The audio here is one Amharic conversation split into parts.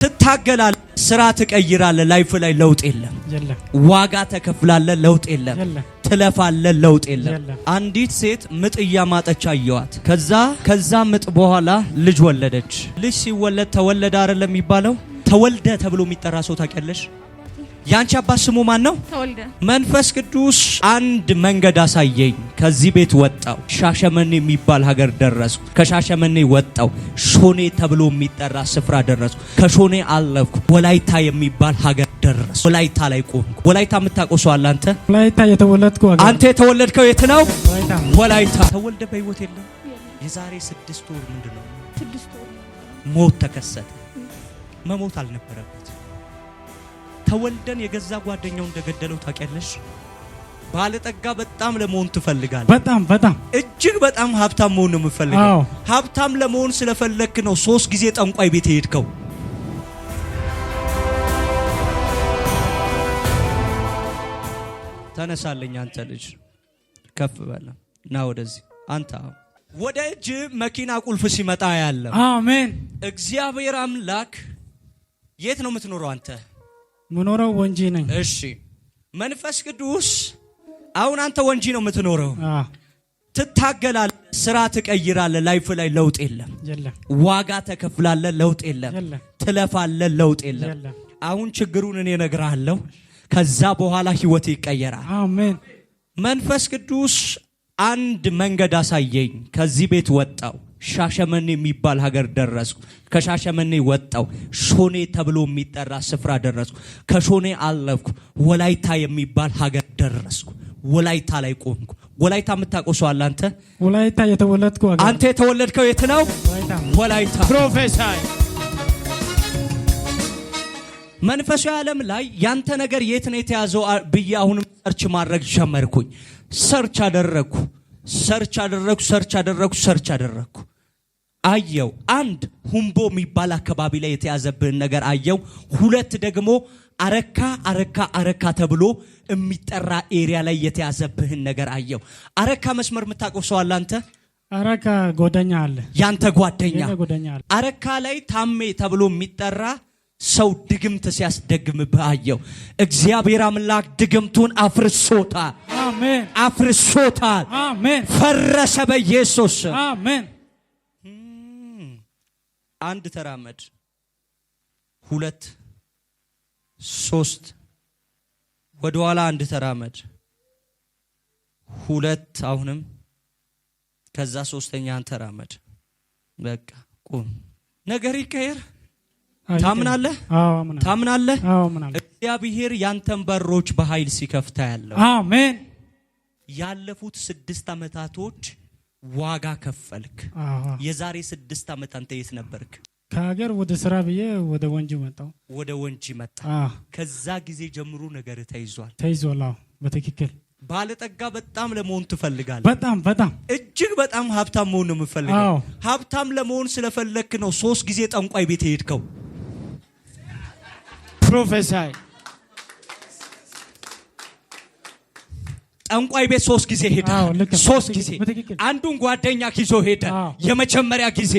ትታገላለ፣ ስራ ትቀይራለ፣ ላይፍ ላይ ለውጥ የለም። ዋጋ ተከፍላለ፣ ለውጥ የለም። ትለፋለ፣ ለውጥ የለም። አንዲት ሴት ምጥ እያማጠች አየዋት። ከዛ ምጥ በኋላ ልጅ ወለደች። ልጅ ሲወለድ ተወለደ አይደለም የሚባለው? ተወልደ ተብሎ የሚጠራ ሰው ታውቂያለሽ? ያንቺ አባት ስሙ ማን ነው? ተወልደ። መንፈስ ቅዱስ አንድ መንገድ አሳየኝ። ከዚህ ቤት ወጣው፣ ሻሸመኔ የሚባል ሀገር ደረስኩ። ከሻሸመኔ ወጣው፣ ሾኔ ተብሎ የሚጠራ ስፍራ ደረስኩ። ከሾኔ አለፍኩ፣ ወላይታ የሚባል ሀገር ደረስኩ። ወላይታ ላይ ቆምኩ። ወላይታ የምታውቀው ሰው አለ? አንተ ወላይታ የተወለድኩ ሀገር። አንተ የተወለድከው የት ነው? ወላይታ። ተወልደ በህይወት የለም። የዛሬ 6 ወር ምንድነው? 6 ወር ሞት ተከሰተ። መሞት አልነበረበት። ተወልደን የገዛ ጓደኛው እንደገደለው ታውቂያለሽ? ባለጠጋ በጣም ለመሆን ትፈልጋለህ? በጣም እጅግ በጣም ሀብታም መሆን ነው የምፈልገው። ሀብታም ለመሆን ስለፈለክ ነው 3 ጊዜ ጠንቋይ ቤት ሄድከው። ተነሳለኝ አንተ ልጅ፣ ከፍ በለ ና ወደዚህ። አንተ ወደ እጅ መኪና ቁልፍ ሲመጣ ያለ። አሜን። እግዚአብሔር አምላክ የት ነው የምትኖረው አንተ? ምኖረው ወንጂ ነኝ። እሺ መንፈስ ቅዱስ አሁን አንተ ወንጂ ነው የምትኖረው። ትታገላለ፣ ስራ ትቀይራለ፣ ላይፍ ላይ ለውጥ የለም። ዋጋ ተከፍላለ፣ ለውጥ የለም። ትለፋለ፣ ለውጥ የለም። አሁን ችግሩን እኔ እነግርሃለሁ። ከዛ በኋላ ህይወት ይቀየራል። አሜን። መንፈስ ቅዱስ አንድ መንገድ አሳየኝ። ከዚህ ቤት ወጣው፣ ሻሸመኔ የሚባል ሀገር ደረስኩ። ከሻሸመኔ ወጣው፣ ሾኔ ተብሎ የሚጠራ ስፍራ ደረስኩ። ከሾኔ አለፍኩ፣ ወላይታ የሚባል ሀገር ደረስኩ። ወላይታ ላይ ቆምኩ። ወላይታ የምታውቀው ሰው አለ? አንተ ወላይታ የተወለድኩ ሀገር። አንተ የተወለድከው የት ነው? ወላይታ። ፕሮፌሰር መንፈሳዊ ዓለም ላይ ያንተ ነገር የት ነው የተያዘው ብዬ አሁንም ሰርች ማድረግ ጀመርኩኝ። ሰርች አደረኩ። አየው። አንድ ሁምቦ የሚባል አካባቢ ላይ የተያዘብህን ነገር አየው። 2 ደግሞ አረካ ተብሎ የሚጠራ ኤሪያ ላይ የተያዘብህን ነገር አየው። አረካ መስመር የምታውቀው ሰው አለ? አንተ አረካ ጓደኛ አለ? ያንተ ጓደኛ አረካ ላይ ታሜ ተብሎ የሚጠራ ሰው ድግምት ሲያስደግምብህ አየው። እግዚአብሔር አምላክ ድግምቱን አፍርሶታል። አሜን። አፍርሶታል። አሜን። ፈረሰ በኢየሱስ። አሜን። 1 ተራመድ፣ 2 3 ወደኋላ 1 ተራመድ፣ 2 አሁንም፣ ከዛ 3ኛን ተራመድ። በቃ ቁም። ነገር ይቀየር። ታምናለህ? ታምናለህ? እግዚአብሔር ያንተን በሮች በኃይል ሲከፍታ ያለው። አሜን። ያለፉት 6 ዓመታቶች ዋጋ ከፈልክ። የዛሬ 6 ዓመት አንተ የት ነበርክ? ከሀገር ወደ ስራ ብዬ ወደ ወንጂ መጣሁ። ወደ ወንጂ መጣ። ከዛ ጊዜ ጀምሮ ነገር ተይዟል። በትክክል ባለጠጋ በጣም ለመሆን ትፈልጋለህ? በጣም እጅግ በጣም ሀብታም መሆን ነው የምፈልገው። ሀብታም ለመሆን ስለፈለክ ነው 3 ጊዜ ጠንቋይ ቤት ሄድከው። ፕሮፌሰር ጠንቋይ ቤት 3 ጊዜ ሄደ። 3 ጊዜ አንዱን ጓደኛ ይዞ ሄደ። የመጀመሪያ ጊዜ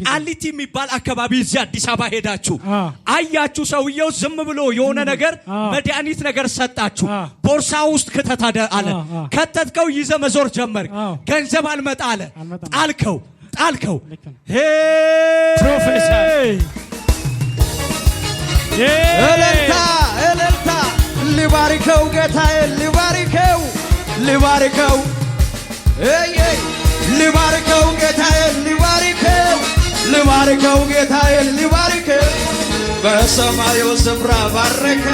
ቃሊቲ የሚባል አካባቢ እዚህ አዲስ አበባ ሄዳችሁ አያችሁ። ሰውየው ዝም ብሎ የሆነ ነገር መድኃኒት ነገር ሰጣችሁ። ቦርሳ ውስጥ ከተት አለ። ከተትከው ይዘ መዞር ጀመር። ገንዘብ አልመጣ አለ። ጣልከው። ፕሮፌሰር እልልታ ሊባርከው ጌታዬ፣ ሊባርከው ጌታዬ፣ ሊባርከው ጌታዬ፣ ሊባርከው። በሰማዩ ስፍራ ባረከ፣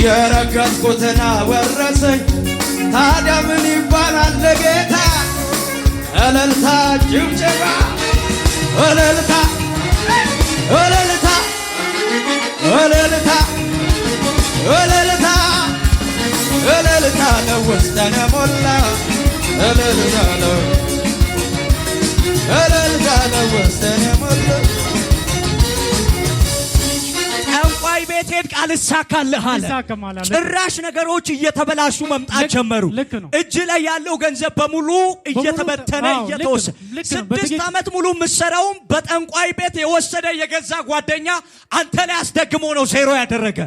የረገጥኩትን ወረሰኝ። ታዲያ ምን ይባላል ለጌታ? እልልታ ጭብጨባ፣ እልልታ ነው ውስጠነ ሞላ። እልልታ ነው ውስጠነ ሞላ። ጠንቋይ ቤት የእግዚአብሔር ቃል ይሳካልህ አለ። ጭራሽ ነገሮች እየተበላሹ መምጣት ጀመሩ። እጅ ላይ ያለው ገንዘብ በሙሉ እየተበተነ እየተወሰደ 6 ዓመት ሙሉ ምሰራውም በጠንቋይ ቤት የወሰደ የገዛ ጓደኛ አንተ ላይ አስደግሞ ነው ዜሮ ያደረገ።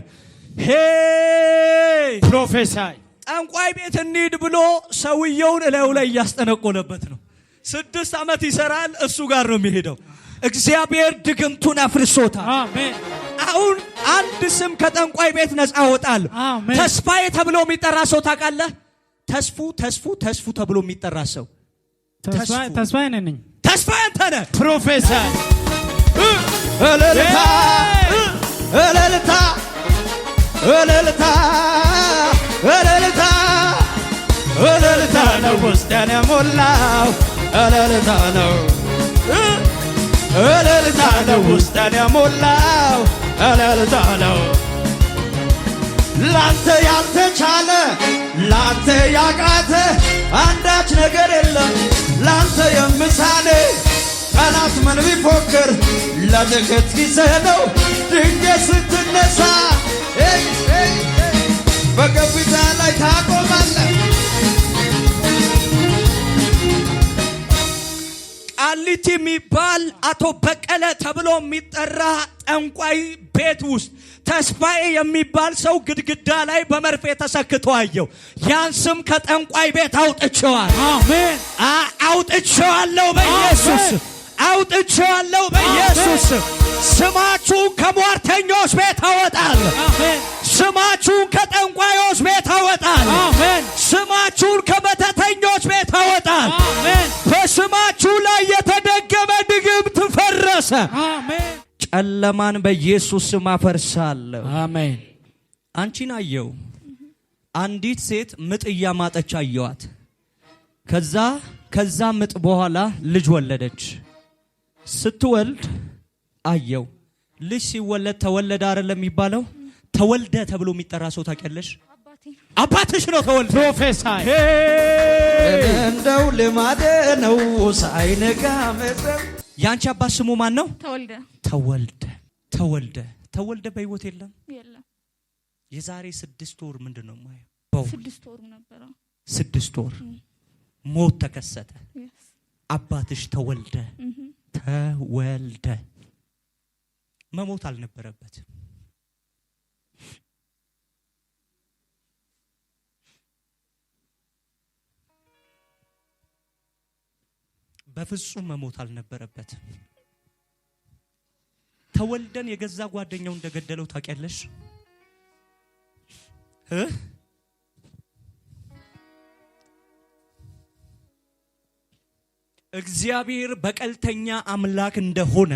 ሄይ ፕሮፌሰር ጠንቋይ ቤት እንሂድ ብሎ ሰውየውን እላዩ ላይ እያስጠነቆለበት ነው። 6 ዓመት ይሰራል፣ እሱ ጋር ነው የሚሄደው። እግዚአብሔር ድግምቱን አፍርሶታል። አሜን። አሁን አንድ ስም ከጠንቋይ ቤት ነፃ ወጣል። ተስፋዬ ተብሎ የሚጠራ ሰው ታውቃለህ? ተስፉ ተብሎ የሚጠራ ሰው ተስፋዬ ነኝ። ተስፋዬ አንተ ነህ ፕሮፌሰር። እልልታ እልልታ እልልታ እልልታ እልልታ ነው ውስጤን የሞላው እልልታ ነው እልልታ ነው ውስጤን የሞላው እልልታ ነው። ላንተ ያልተቻለ ላንተ ያቃተ አንዳች ነገር የለም። ላንተ የምሳሌ ጠላት ምን ቢፎክር ለጥቂት ጊዜ ነው። ድንገት ስትነሳ በከፍታ ላይ ታቆማለህ። ቃሊቲ የሚባል አቶ በቀለ ተብሎ የሚጠራ ጠንቋይ ቤት ውስጥ ተስፋዬ የሚባል ሰው ግድግዳ ላይ በመርፌ ተሰክቶ አየው። ያን ስም ከጠንቋይ ቤት አውጥቼዋለሁ። አሜን። አውጥቼዋለሁ በኢየሱስ አውጥቼዋለሁ በኢየሱስ። ስማችሁን ከሟርተኞች ቤት አወጣለሁ። አሜን። ስማችሁን ከጠንቋዮች ቤት አወጣለሁ። አሜን። ስማችሁን ከመተተኞች ቤት አወጣለሁ። አሜን። በስማችሁ ላይ የተደገመ ድግምት ፈረሰ። አሜን። ጨለማን በኢየሱስ ስም አፈርሳለሁ። አሜን። አንቺን አየው። አንዲት ሴት ምጥ እያማጠች አየዋት። ከዛ ምጥ በኋላ ልጅ ወለደች። ስትወልድ አየው። ልጅ ሲወለድ ተወለደ አይደለም የሚባለው? ተወልደ ተብሎ የሚጠራ ሰው ታውቂያለሽ? አባትሽ ነው ተወልደ። ፕሮፌሰር እንደው ልማዴ ነው ሳይነጋ መዘም። ያንቺ አባት ስሙ ማን ነው? ተወልደ በህይወት የለም። የዛሬ 6 ወር ምንድነው ማየው? 6 ወር ነበር። 6 ወር ሞት ተከሰተ። አባትሽ ተወልደ መሞት አልነበረበት። በፍጹም መሞት አልነበረበት። ተወልደን የገዛ ጓደኛው እንደገደለው ታውቂያለሽ? እግዚአብሔር በቀልተኛ አምላክ እንደሆነ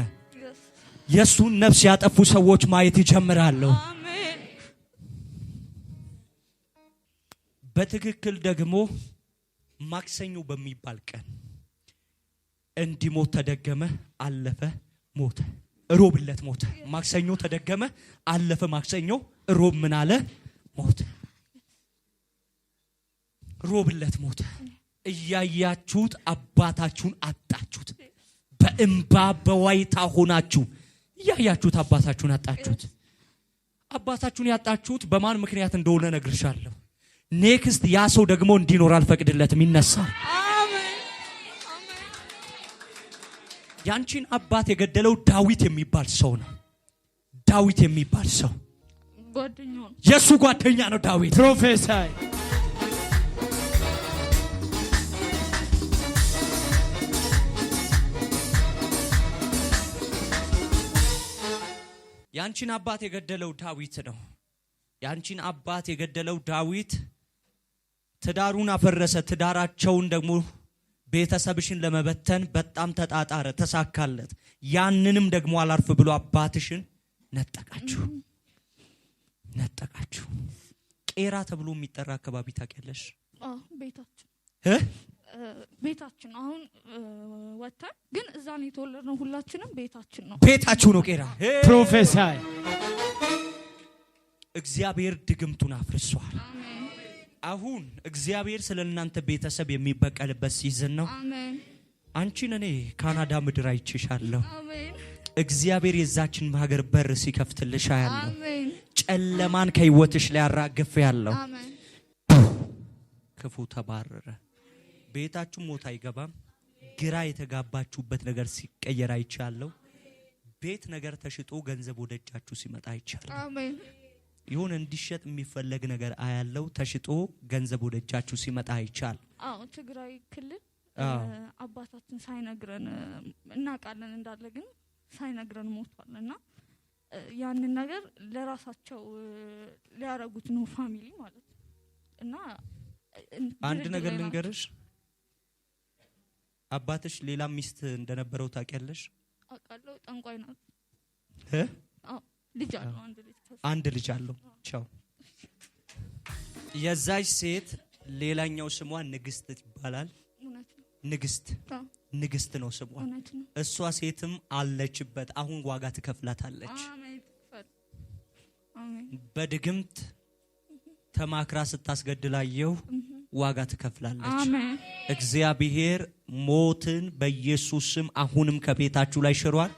የሱን ነፍስ ያጠፉ ሰዎች ማየት ይጀምራሉ። አሜን። በትክክል ደግሞ ማክሰኞ በሚባል ቀን እንዲሞት ተደገመ፣ አለፈ፣ ሞተ። ሮብለት ሞተ። ማክሰኞ ተደገመ፣ አለፈ፣ ማክሰኞ፣ ሮብ ምን አለ? ሞተ። ሮብለት ሞተ። እያያችሁት አባታችሁን አጣችሁት። በእንባ በዋይታ ሆናችሁ እያያችሁት አባታችሁን አጣችሁት። አባታችሁን ያጣችሁት በማን ምክንያት እንደሆነ ነግርሻለሁ። ኔክስት ያ ሰው ደግሞ እንዲኖር አልፈቅድለትም፣ ይነሳል። ያንቺን አባት የገደለው ዳዊት የሚባል ሰው ነው። ዳዊት የሚባል ሰው ጓደኛው ነው፣ የሱ ጓደኛ ነው ዳዊት። ፕሮፌሰር ያንቺን አባት የገደለው ዳዊት ነው። ያንቺን አባት የገደለው ዳዊት ትዳሩን አፈረሰ። ትዳራቸውን ደግሞ ቤተሰብሽን ለመበተን በጣም ተጣጣረ፣ ተሳካለት። ያንንም ደግሞ አላርፍ ብሎ አባትሽን ነጠቃችሁ። ቄራ ተብሎ የሚጠራ አካባቢ ታውቂያለሽ? ቤታችን አሁን ወጣን፣ ግን እዛ ነው የተወለድነው። ሁላችንም ቤታችሁ ነው ቄራ። ፕሮፌሰር እግዚአብሔር ድግምቱን አፍርሷል። አሁን እግዚአብሔር ስለናንተ ቤተሰብ የሚበቀልበት ሲዝን ነው። አሜን። አንቺን እኔ ካናዳ ምድር አይቼሻለሁ። አሜን። እግዚአብሔር የዛችን ሀገር በር ሲከፍትልሽ አያለሁ። አሜን። ጨለማን ከህይወትሽ ላይ አራግፍ ያለው አሜን። ክፉ ተባረረ። ቤታችሁ ሞት አይገባም። ግራ የተጋባችሁበት ነገር ሲቀየር አይቻለሁ። ቤት ነገር ተሽጦ ገንዘብ ወደ እጃችሁ ሲመጣ አይቻለሁ። አሜን። ይሁን እንዲሸጥ የሚፈለግ ነገር አያለው። ተሽጦ ገንዘብ ወደ እጃችሁ ሲመጣ አይቻል። አዎ ትግራይ ክልል አባታችን ሳይነግረን እናቃለን እንዳለ ግን ሳይነግረን ሞቷልና ያንን ነገር ለራሳቸው ሊያረጉት ነው ፋሚሊ ማለት እና አንድ ነገር ልንገርሽ፣ አባትሽ ሌላ ሚስት እንደነበረው ታውቂያለሽ? አውቃለሁ። ጠንቋይ ናት። አዎ ልጅ አለው፣ አንድ ልጅ አለው። ቻው። የዛች ሴት ሌላኛው ስሟ ንግስት ይባላል። ንግስት ነው ስሟ። እሷ ሴትም አለችበት። አሁን ዋጋ ትከፍላታለች። በድግምት ተማክራ ስታስገድላየው ዋጋ ትከፍላለች። እግዚአብሔር ሞትን በኢየሱስ ስም አሁንም ከቤታችሁ ላይ ሽሯል።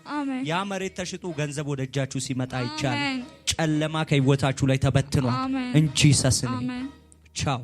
ያ መሬት ተሽጦ ገንዘብ ወደ እጃችሁ ሲመጣ ይቻላል። ጨለማ ከህይወታችሁ ላይ ተበትኗል። እንጂ ሰስኔ ቻው